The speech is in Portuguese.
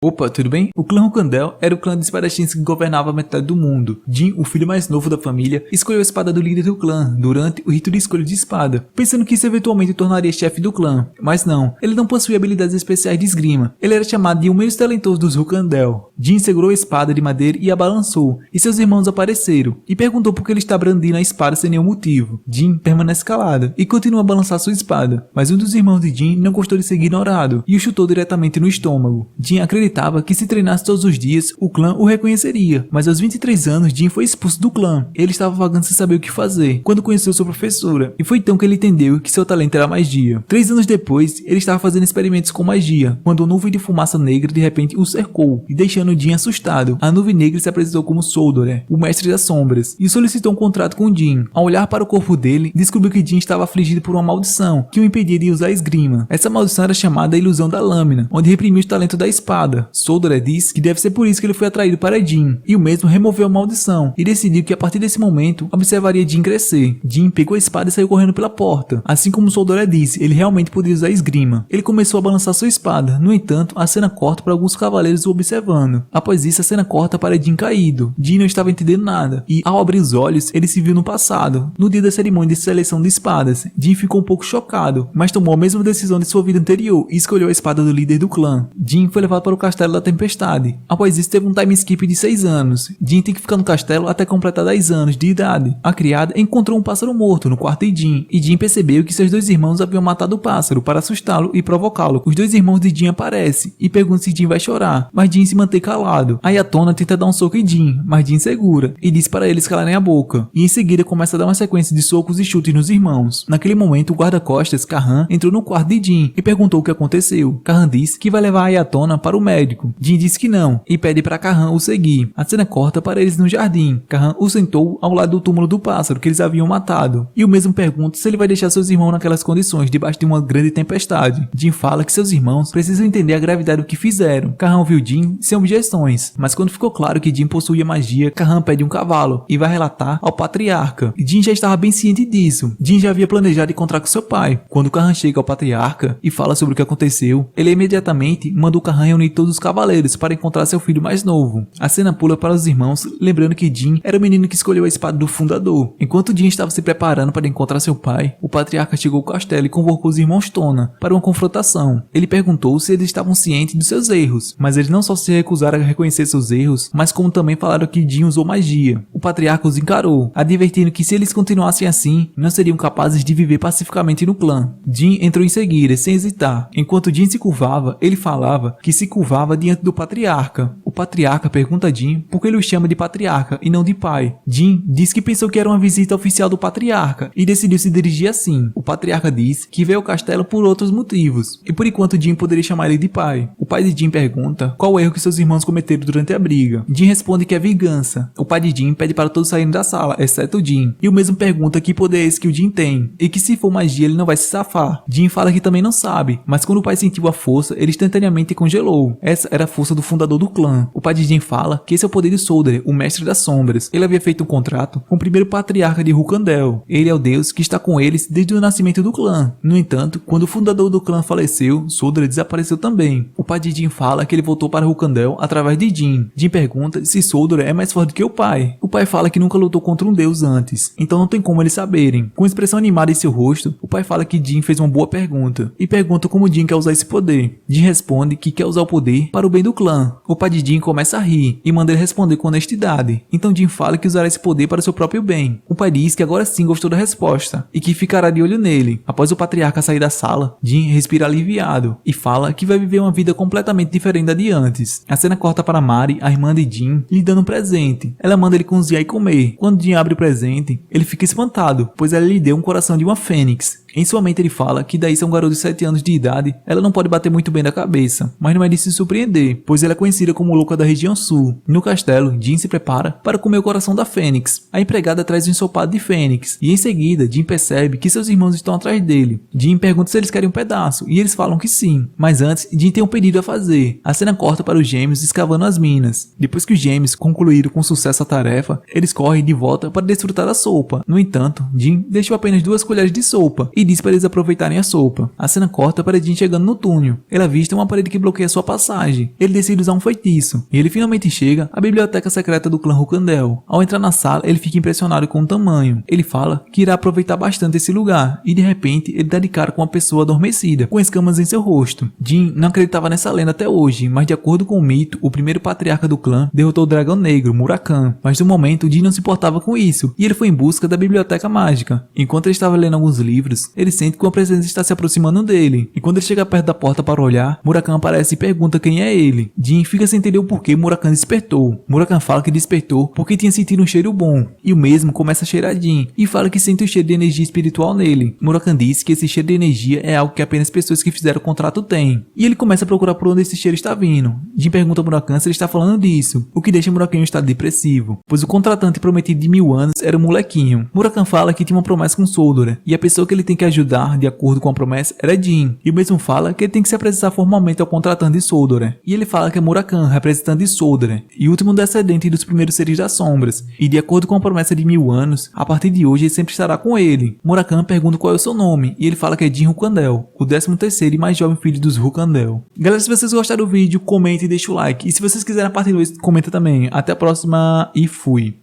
Opa, tudo bem? O clã Rukandel era o clã de espadachins que governava a metade do mundo. Jin, o filho mais novo da família, escolheu a espada do líder do clã durante o rito de escolha de espada, pensando que isso eventualmente o tornaria chefe do clã. Mas não, ele não possuía habilidades especiais de esgrima. Ele era chamado de um menos talentoso dos Rukandel. Jin segurou a espada de madeira e a balançou, e seus irmãos apareceram, e perguntou por que ele está brandindo a espada sem nenhum motivo. Jin permanece calado e continua a balançar sua espada, mas um dos irmãos de Jin não gostou de ser ignorado e o chutou diretamente no estômago. Jin acreditava que se treinasse todos os dias, o clã o reconheceria, mas aos 23 anos Jin foi expulso do clã. Ele estava vagando sem saber o que fazer, quando conheceu sua professora, e foi então que ele entendeu que seu talento era magia. 3 anos depois, ele estava fazendo experimentos com magia, quando uma nuvem de fumaça negra de repente o cercou, e deixando Jin assustado. A nuvem negra se apresentou como Soldore, o mestre das sombras, e solicitou um contrato com Jin. Ao olhar para o corpo dele, descobriu que Jin estava afligido por uma maldição, que o impedia de usar a esgrima. Essa maldição era chamada a Ilusão da Lâmina, onde reprimiu o talento da espada. Soldore diz que deve ser por isso que ele foi atraído para Jin, e o mesmo removeu a maldição, e decidiu que a partir desse momento, observaria Jin crescer. Jin pegou a espada e saiu correndo pela porta. Assim como Soldore disse, ele realmente podia usar a esgrima. Ele começou a balançar sua espada, no entanto, a cena corta para alguns cavaleiros o observando. Após isso, a cena corta para Jin caído. Jin não estava entendendo nada, e ao abrir os olhos, ele se viu no passado, no dia da cerimônia de seleção de espadas. Jin ficou um pouco chocado, mas tomou a mesma decisão de sua vida anterior e escolheu a espada do líder do clã. Jin foi levado para o castelo da tempestade. Após isso, teve um time skip de 6 anos. Jin tem que ficar no castelo até completar 10 anos de idade. A criada encontrou um pássaro morto no quarto de Jin, e Jin percebeu que seus dois irmãos haviam matado o pássaro para assustá-lo e provocá-lo. Os dois irmãos de Jin aparecem e perguntam se Jin vai chorar, mas Jin se mantém calado. A Ayatona tenta dar um soco em Jin, mas Jin segura e diz para eles calarem a boca, e em seguida começa a dar uma sequência de socos e chutes nos irmãos. Naquele momento, o guarda-costas, Kahan, entrou no quarto de Jin e perguntou o que aconteceu. Kahan disse que vai levar a Ayatona para o médico. Jin disse que não e pede para Kahan o seguir. A cena corta para eles no jardim. Kahan o sentou ao lado do túmulo do pássaro que eles haviam matado, e o mesmo pergunta se ele vai deixar seus irmãos naquelas condições debaixo de uma grande tempestade. Jin fala que seus irmãos precisam entender a gravidade do que fizeram. Kahan ouviu Jin sem objeções, mas quando ficou claro que Jin possuía magia, Kahan pede um cavalo e vai relatar ao patriarca. Jin já estava bem ciente disso. Jin já havia planejado encontrar com seu pai. Quando Kahan chega ao patriarca e fala sobre o que aconteceu, ele imediatamente mandou Kahan reunir todos os cavaleiros para encontrar seu filho mais novo. A cena pula para os irmãos, lembrando que Jin era o menino que escolheu a espada do fundador. Enquanto Jin estava se preparando para encontrar seu pai, o patriarca chegou ao castelo e convocou os irmãos Tona para uma confrontação. Ele perguntou se eles estavam cientes dos seus erros, mas eles não só se recusaram a reconhecer seus erros, mas como também falaram que Jin usou magia. O patriarca os encarou, advertindo que se eles continuassem assim, não seriam capazes de viver pacificamente no clã. Jin entrou em seguida, sem hesitar. Enquanto Jin se curvava, ele falava que se curvava diante do patriarca. O patriarca pergunta a Jin por que ele o chama de patriarca e não de pai. Jin diz que pensou que era uma visita oficial do patriarca e decidiu se dirigir assim. O patriarca diz que veio ao castelo por outros motivos, e por enquanto Jin poderia chamar ele de pai. O pai de Jin pergunta qual o erro que seus irmãos cometeram durante a briga. Jin responde que é vingança. O pai de Jin pede para todos saírem da sala, exceto Jin, e o mesmo pergunta que poder é esse que o Jin tem, e que se for magia ele não vai se safar. Jin fala que também não sabe, mas quando o pai sentiu a força, ele instantaneamente congelou. Essa era a força do fundador do clã. O pai de Jin fala que esse é o poder de Soldore, o mestre das sombras. Ele havia feito um contrato com o primeiro patriarca de Rukandel. Ele é o deus que está com eles desde o nascimento do clã. No entanto, quando o fundador do clã faleceu, Soldore desapareceu também. O pai de Jin fala que ele voltou para Rukandel através de Jin. Jin pergunta se Soldore é mais forte que o pai. O pai fala que nunca lutou contra um deus antes, então não tem como eles saberem. Com expressão animada em seu rosto, o pai fala que Jin fez uma boa pergunta, e pergunta como Jin quer usar esse poder. Jin responde que quer usar o poder para o bem do clã. O pai de Jin começa a rir e manda ele responder com honestidade. Então Jin fala que usará esse poder para seu próprio bem. O pai diz que agora sim gostou da resposta e que ficará de olho nele. Após o patriarca sair da sala, Jin respira aliviado e fala que vai viver uma vida completamente diferente da de antes. A cena corta para Mari, a irmã de Jin, lhe dando um presente. Ela manda ele cozinhar e comer. Quando Jin abre o presente, ele fica espantado, pois ela lhe deu um coração de uma fênix. Em sua mente ele fala que daí ser um garoto de 7 anos de idade, ela não pode bater muito bem da cabeça, mas não é de se surpreender, pois ela é conhecida como louca da região sul. No castelo, Jin se prepara para comer o coração da fênix. A empregada traz um ensopado de fênix, e em seguida Jin percebe que seus irmãos estão atrás dele. Jin pergunta se eles querem um pedaço, e eles falam que sim, mas antes Jin tem um pedido a fazer. A cena corta para os gêmeos escavando as minas. Depois que os gêmeos concluíram com sucesso a tarefa, eles correm de volta para desfrutar da sopa. No entanto, Jin deixou apenas 2 colheres de sopa, e diz para eles aproveitarem a sopa. A cena corta para Jin chegando no túnel. Ele avista uma parede que bloqueia sua passagem. Ele decide usar um feitiço, e ele finalmente chega à biblioteca secreta do clã Rukandel. Ao entrar na sala, ele fica impressionado com o tamanho. Ele fala que irá aproveitar bastante esse lugar, e de repente ele dá de cara com uma pessoa adormecida, com escamas em seu rosto. Jin não acreditava nessa lenda até hoje, mas de acordo com o mito, o primeiro patriarca do clã derrotou o dragão negro, Murakan. Mas no momento, Jin não se importava com isso, e ele foi em busca da biblioteca mágica. Enquanto ele estava lendo alguns livros, ele sente que uma presença está se aproximando dele, e quando ele chega perto da porta para olhar, Murakan aparece e pergunta quem é ele. Jin fica sem entender o porquê Murakan despertou. Murakan fala que despertou porque tinha sentido um cheiro bom, e o mesmo começa a cheirar Jin, e fala que sente o cheiro de energia espiritual nele. Murakan diz que esse cheiro de energia é algo que apenas pessoas que fizeram o contrato têm, e ele começa a procurar por onde esse cheiro está vindo. Jin pergunta a Murakan se ele está falando disso, o que deixa Murakan em um estado depressivo, pois o contratante prometido de 1000 anos era um molequinho. Murakan fala que tinha uma promessa com Soldora, e a pessoa que ele tem que ajudar, de acordo com a promessa, era Jin, e o mesmo fala que ele tem que se apresentar formalmente ao contratante de Soldora, e ele fala que é Murakan, representante de Soldora, e último descendente dos primeiros seres das sombras, e de acordo com a promessa de 1000 anos, a partir de hoje ele sempre estará com ele. Murakan pergunta qual é o seu nome, e ele fala que é Jin Rukandel, o 13º e mais jovem filho dos Rukandel. Galera, se vocês gostaram do vídeo, comente e deixa o like, e se vocês quiserem a parte 2, comenta também. Até a próxima e fui!